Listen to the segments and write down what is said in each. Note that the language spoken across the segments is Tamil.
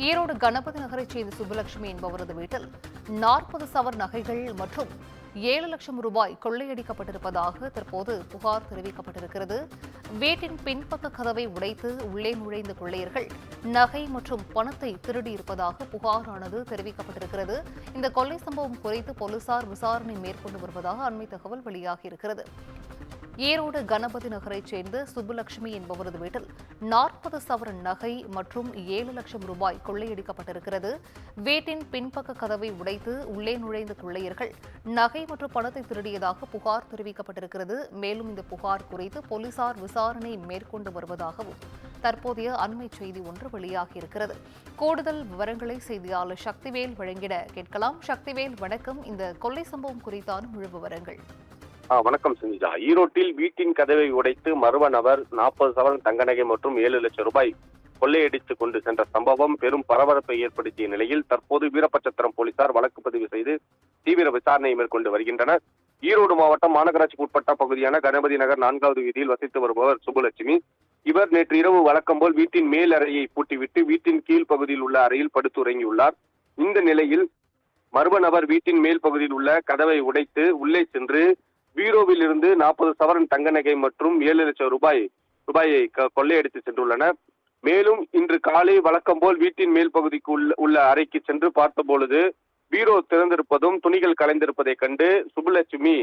ஈரோடு கணபதி நகரைச் சேர்ந்த சுப்புலட்சுமி என்பவரது வீட்டில் 40 சவர் நகைகள் மற்றும் 7 லட்சம் ரூபாய் கொள்ளையடிக்கப்பட்டிருப்பதாக தற்போது புகார் தெரிவிக்கப்பட்டிருக்கிறது. வீட்டின் பின்பக்க கதவை உடைத்து உள்ளே நுழைந்த கொள்ளையர்கள் நகை மற்றும் பணத்தை திருடியிருப்பதாக புகாரானது தெரிவிக்கப்பட்டிருக்கிறது. இந்த கொள்ளை சம்பவம் குறித்து போலீசார் விசாரணை மேற்கொண்டு வருவதாக அண்மை தகவல் வெளியாகியிருக்கிறது. ஈரோடு கணபதி நகரைச் சேர்ந்த சுப்புலட்சுமி என்பவரது வீட்டில் 40 சவரன் நகை மற்றும் 7 லட்சம் ரூபாய் கொள்ளையடிக்கப்பட்டிருக்கிறது. வீட்டின் பின்பக்க கதவை உடைத்து உள்ளே நுழைந்த கொள்ளையர்கள் நகை மற்றும் பணத்தை திருடியதாக புகார் தெரிவிக்கப்பட்டிருக்கிறது. மேலும் இந்த புகார் குறித்து போலீசார் விசாரணை மேற்கொண்டு வருவதாகவும் தற்போதைய அண்மை செய்தி ஒன்று வெளியாகியிருக்கிறது. கூடுதல் விவரங்களை செய்தியாளர் சக்திவேல் வழங்கிட கேட்கலாம். சக்திவேல், வணக்கம். இந்த கொள்ளை சம்பவம் குறித்தான முழு விவரங்கள். வணக்கம் செஞ்சிஜா. ஈரோட்டில் வீட்டின் கதவை உடைத்து மர்ம நபர் 40 சவரன் தங்க நகை மற்றும் 7 லட்சம் ரூபாய் கொள்ளையடித்துக் கொண்டு சென்ற சம்பவம் பெரும் பரபரப்பை ஏற்படுத்திய நிலையில் தற்போது வீரப்பச்சத்திரம் போலீசார் வழக்கு பதிவு செய்து தீவிர விசாரணையை மேற்கொண்டு வருகின்றனர். ஈரோடு மாவட்டம் மாநகராட்சிக்கு உட்பட்ட பகுதியான கணபதி நகர் 4வது வீதியில் வசித்து வருபவர் சுப்புலட்சுமி. இவர் நேற்று இரவு வழக்கம் போல் வீட்டின் மேல் அறையை பூட்டிவிட்டு வீட்டின் கீழ் பகுதியில் உள்ள அறையில் படுத்து உறங்கியுள்ளார். இந்த நிலையில் மர்ம நபர் வீட்டின் மேல் பகுதியில் உள்ள கதவை உடைத்து உள்ளே சென்று பீரோவில் இருந்து 40 சவரன் தங்க நகை மற்றும் 7 லட்சம் ரூபாயை கொள்ளையடித்து சென்றுள்ளனர். மேலும் இன்று காலை வழக்கம் போல் வீட்டின் மேல் பகுதிக்கு உள்ள அறைக்கு சென்று பார்த்தபொழுது பீரோ திறந்திருப்பதும் துணிகள் கலைந்திருப்பதை கண்டு சுப்புலட்சுமி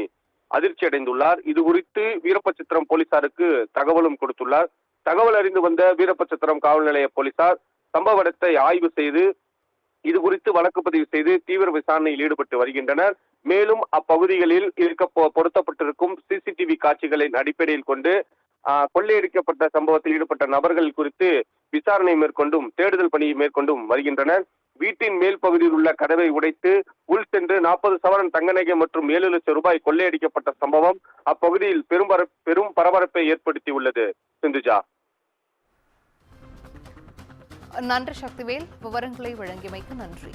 அதிர்ச்சி அடைந்துள்ளார். இது குறித்து வீரப்பச்சத்திரம் போலீசாருக்கு தகவலும் கொடுத்துள்ளார். தகவல் அறிந்து வந்த வீரப்பச்சத்திரம் காவல் நிலைய போலீசார் சம்பவ இடத்தை ஆய்வு செய்து இது குறித்து வழக்கு பதிவு செய்து தீவிர விசாரணையில் ஈடுபட்டு வருகின்றனர். மேலும் அப்பகுதிகளில் பொருத்தப்பட்டிருக்கும் சிசிடிவி காட்சிகளின் அடிப்படையில் கொண்டு கொள்ளையடிக்கப்பட்ட சம்பவத்தில் ஈடுபட்ட நபர்கள் குறித்து விசாரணை மேற்கொண்டும் தேடுதல் பணியை மேற்கொண்டும் வருகின்றனர். வீட்டின் மேல் பகுதியில் உள்ள கதவை உடைத்து உள் சென்று 40 சவரன் தங்க நகை மற்றும் 7 லட்சம் ரூபாய் கொள்ளையடிக்கப்பட்ட சம்பவம் அப்பகுதியில் பெரும் பரபரப்பை ஏற்படுத்தியுள்ளது. சிந்துஜா, நன்றி சக்திவேல். விவரங்களை வழங்கியமைக்கு நன்றி.